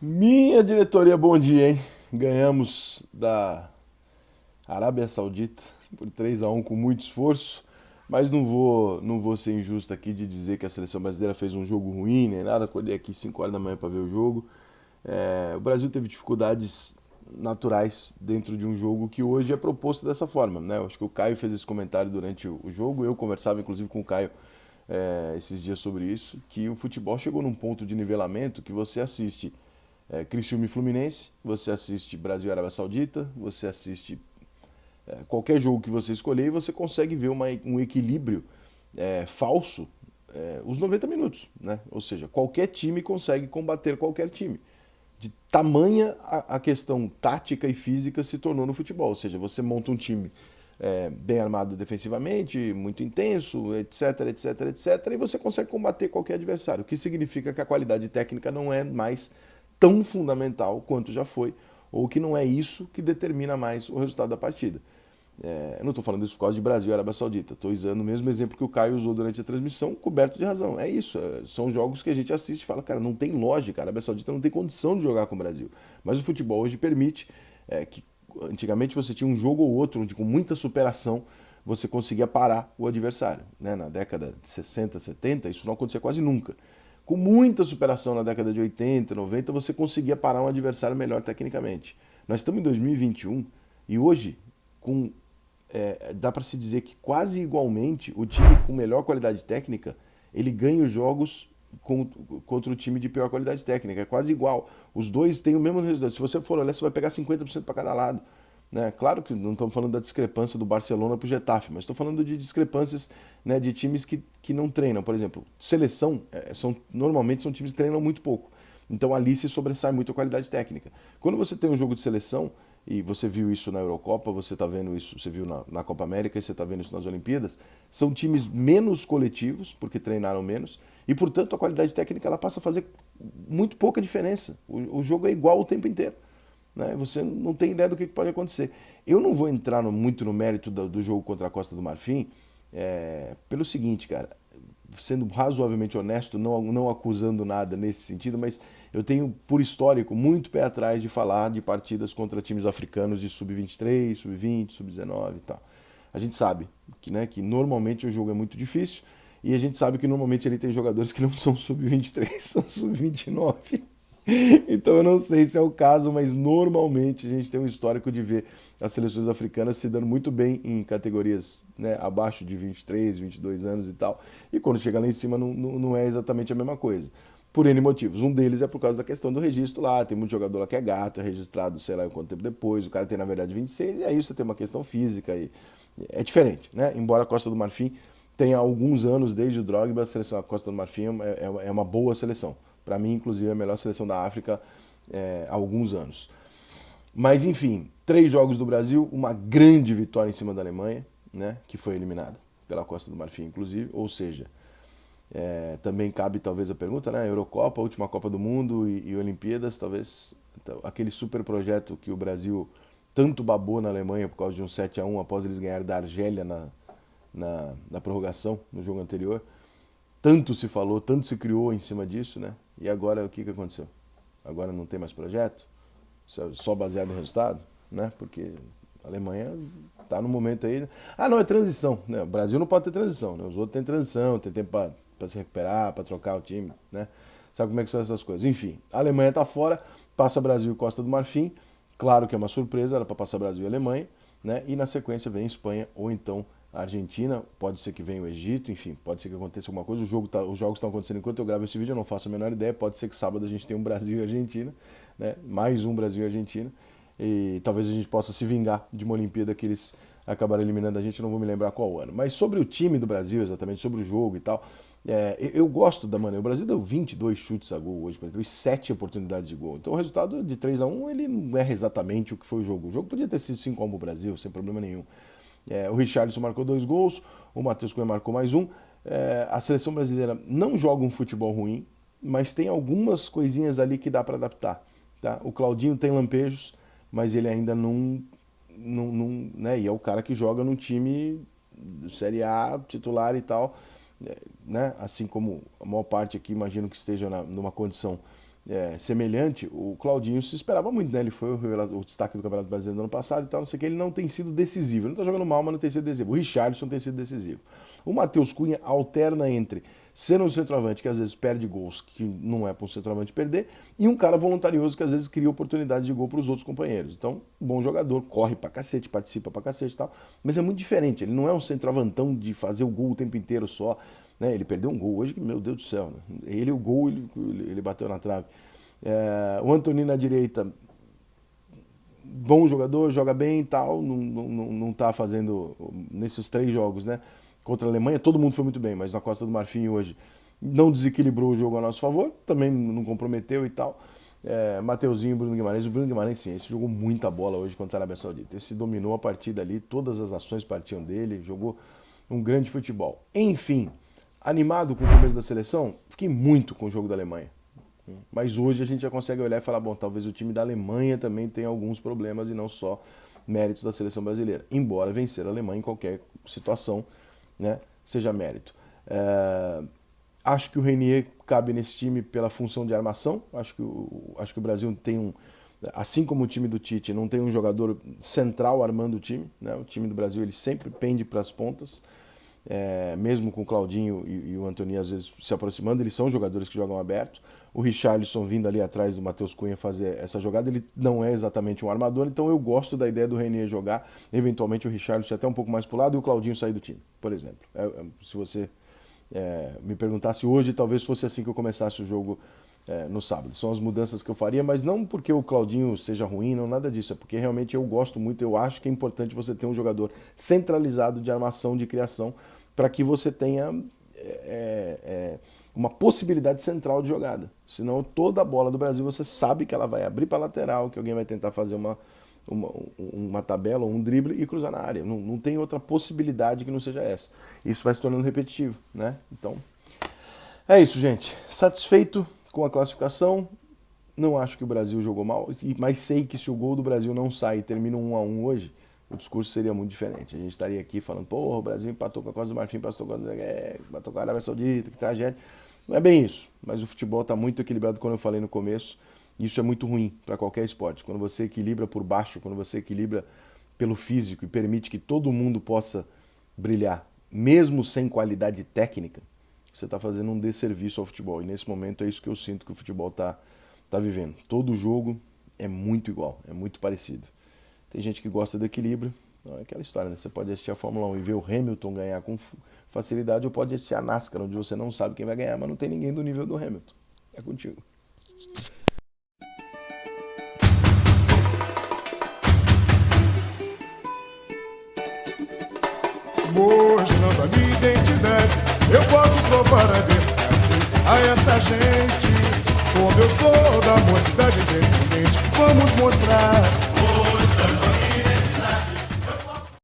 Minha diretoria, bom dia, hein? Ganhamos da Arábia Saudita por 3-1 com muito esforço, mas não vou ser injusto aqui de dizer que a seleção brasileira fez um jogo ruim, nem nada. Acordei aqui 5 horas da manhã para ver o jogo. O Brasil teve dificuldades naturais dentro de um jogo que hoje é proposto dessa forma, né? Eu acho que o Caio fez esse comentário durante o jogo. Eu conversava inclusive com o Caio esses dias sobre isso, que o futebol chegou num ponto de nivelamento que você assiste Criciúma e Fluminense, você assiste Brasil e Arábia Saudita, você assiste qualquer jogo que você escolher e você consegue ver um equilíbrio falso os 90 minutos, né? Ou seja, qualquer time consegue combater qualquer time. De tamanha a questão tática e física se tornou no futebol. Ou seja, você monta um time bem armado defensivamente, muito intenso, etc, etc, etc, e você consegue combater qualquer adversário. O que significa que a qualidade técnica não é mais tão fundamental quanto já foi, ou que não é isso que determina mais o resultado da partida. Eu não estou falando isso por causa de Brasil e Arábia Saudita. Estou usando o mesmo exemplo que o Caio usou durante a transmissão, coberto de razão. É isso. São jogos que a gente assiste e fala, cara, não tem lógica. A Arábia Saudita não tem condição de jogar com o Brasil. Mas o futebol hoje permite que antigamente você tinha um jogo ou outro onde com muita superação você conseguia parar o adversário. Né? Na década de 60, 70, isso não acontecia quase nunca. Com muita superação na década de 80, 90, você conseguia parar um adversário melhor tecnicamente. Nós estamos em 2021 e hoje, com dá para se dizer que quase igualmente o time com melhor qualidade técnica ele ganha os jogos contra o time de pior qualidade técnica. É quase igual. Os dois têm o mesmo resultado. Se você for olhar, você vai pegar 50% para cada lado. Né? Claro que não estamos falando da discrepância do Barcelona para o Getafe, mas estou falando de discrepâncias, né, de times que não treinam. Por exemplo, seleção, normalmente são times que treinam muito pouco. Então ali se sobressai muito a qualidade técnica. Quando você tem um jogo de seleção, e você viu isso na Eurocopa, você está vendo isso, você viu na Copa América e você está vendo isso nas Olimpíadas, são times menos coletivos, porque treinaram menos, e portanto a qualidade técnica ela passa a fazer muito pouca diferença. O jogo é igual o tempo inteiro. Né? Você não tem ideia do que pode acontecer. Eu não vou entrar muito no mérito do jogo contra a Costa do Marfim, pelo seguinte, cara, sendo razoavelmente honesto, não acusando nada nesse sentido, mas eu tenho, por histórico, muito pé atrás de falar de partidas contra times africanos de sub-23, sub-20, sub-19 e tal. A gente sabe que normalmente o jogo é muito difícil e a gente sabe que normalmente ele tem jogadores que não são sub-23, são sub-29. Então eu não sei se é o caso, mas normalmente a gente tem um histórico de ver as seleções africanas se dando muito bem em categorias, né, abaixo de 23, 22 anos e tal. E quando chega lá em cima não é exatamente a mesma coisa. Por N motivos. Um deles é por causa da questão do registro lá. Tem muito jogador lá que é gato, é registrado sei lá quanto tempo depois. O cara tem na verdade 26 e aí você tem uma questão física. E é diferente, né? Embora a Costa do Marfim tenha alguns anos, desde o Drogba, a seleção da Costa do Marfim é uma boa seleção. Para mim, inclusive, é a melhor seleção da África há alguns anos. Mas, enfim, 3 jogos do Brasil, uma grande vitória em cima da Alemanha, né, que foi eliminada pela Costa do Marfim, inclusive. Ou seja, também cabe talvez a pergunta, né? Eurocopa, última Copa do Mundo e Olimpíadas, talvez aquele super projeto que o Brasil tanto babou na Alemanha por causa de um 7-1 após eles ganharem da Argélia na prorrogação, no jogo anterior. Tanto se falou, tanto se criou em cima disso, né? E agora o que aconteceu? Agora não tem mais projeto? Só baseado em resultado? Né? Porque a Alemanha está no momento aí. Ah, não, é transição. Né? O Brasil não pode ter transição. Né? Os outros têm transição, tem tempo para se recuperar, para trocar o time. Né? Sabe como é que são essas coisas? Enfim, a Alemanha está fora, passa Brasil e Costa do Marfim. Claro que é uma surpresa, era para passar Brasil e Alemanha. Né? E na sequência vem Espanha ou então a Argentina, pode ser que venha o Egito, enfim, pode ser que aconteça alguma coisa. Os jogos estão acontecendo enquanto eu gravo esse vídeo, eu não faço a menor ideia. Pode ser que sábado a gente tenha um Brasil e Argentina, né? Mais um Brasil e Argentina. E talvez a gente possa se vingar de uma Olimpíada que eles acabaram eliminando a gente, não vou me lembrar qual ano. Mas sobre o time do Brasil, exatamente, sobre o jogo e tal, eu gosto da maneira. O Brasil deu 22 chutes a gol hoje, teve 7 oportunidades de gol. Então o resultado de 3-1 ele não é exatamente o que foi o jogo. O jogo podia ter sido 5-1 pro Brasil, sem problema nenhum. O Richarlison marcou 2 gols, o Matheus Cunha marcou mais um. A seleção brasileira não joga um futebol ruim, mas tem algumas coisinhas ali que dá para adaptar. Tá? O Claudinho tem lampejos, mas ele ainda não, né? E é o cara que joga num time Série A, titular e tal, né? Assim como a maior parte aqui imagino que esteja numa condição semelhante, o Claudinho se esperava muito, né? Ele foi o destaque do Campeonato Brasileiro do ano passado e tal, não sei o que, ele não tem sido decisivo. Ele não tá jogando mal, mas não tem sido decisivo. O Richarlison tem sido decisivo. O Matheus Cunha alterna entre ser um centroavante que às vezes perde gols, que não é para um centroavante perder, e um cara voluntarioso que às vezes cria oportunidades de gol para os outros companheiros. Então, bom jogador, corre pra cacete, participa pra cacete e tal, mas é muito diferente. Ele não é um centroavantão de fazer o gol o tempo inteiro só. Né? Ele perdeu um gol hoje que, meu Deus do céu, né? Ele, o gol, ele bateu na trave. O Antony na direita, bom jogador, joga bem e tal, não tá fazendo nesses 3 jogos, né? Contra a Alemanha, todo mundo foi muito bem, mas na Costa do Marfim hoje não desequilibrou o jogo a nosso favor, também não comprometeu e tal. Mateuzinho e Bruno Guimarães. O Bruno Guimarães, sim, esse jogou muita bola hoje contra a Arábia Saudita. Esse dominou a partida ali, todas as ações partiam dele, jogou um grande futebol. Enfim, animado com o começo da seleção, fiquei muito com o jogo da Alemanha. Mas hoje a gente já consegue olhar e falar, bom, talvez o time da Alemanha também tenha alguns problemas e não só méritos da seleção brasileira. Embora vencer a Alemanha em qualquer situação, né, seja mérito. Acho que o Renier cabe nesse time pela função de armação. Acho que o Brasil tem assim como o time do Tite, não tem um jogador central armando o time. Né? O time do Brasil ele sempre pende para as pontas. Mesmo com o Claudinho e o Antony às vezes se aproximando, eles são jogadores que jogam aberto. O Richarlison vindo ali atrás do Matheus Cunha fazer essa jogada, ele não é exatamente um armador, então eu gosto da ideia do Renier jogar, eventualmente o Richarlison até um pouco mais pro lado e o Claudinho sair do time, por exemplo. Se você me perguntasse hoje, talvez fosse assim que eu começasse o jogo no sábado. São as mudanças que eu faria, mas não porque o Claudinho seja ruim, não nada disso, é porque realmente eu gosto muito, eu acho que é importante você ter um jogador centralizado de armação, de criação, para que você tenha uma possibilidade central de jogada. Senão toda a bola do Brasil você sabe que ela vai abrir para a lateral, que alguém vai tentar fazer uma tabela ou um drible e cruzar na área. Não tem outra possibilidade que não seja essa. Isso vai se tornando repetitivo, né? Então, é isso, gente. Satisfeito com a classificação. Não acho que o Brasil jogou mal, mas sei que se o gol do Brasil não sai e termina 1-1 hoje, o discurso seria muito diferente. A gente estaria aqui falando, pô, o Brasil empatou com a Costa do Marfim, empatou com a Arábia Saudita, que tragédia. Não é bem isso, mas o futebol está muito equilibrado, como eu falei no começo. Isso é muito ruim para qualquer esporte. Quando você equilibra por baixo, quando você equilibra pelo físico e permite que todo mundo possa brilhar, mesmo sem qualidade técnica, você está fazendo um desserviço ao futebol. E nesse momento é isso que eu sinto que o futebol está vivendo. Todo jogo é muito igual, é muito parecido. Tem gente que gosta do equilíbrio. Não é aquela história, né? Você pode assistir a Fórmula 1 e ver o Hamilton ganhar com facilidade, ou pode assistir a NASCAR, onde você não sabe quem vai ganhar, mas não tem ninguém do nível do Hamilton. É contigo. Mostrando a minha identidade, eu posso provar a verdade a essa gente. Como eu sou da mocidade independente, vamos mostrar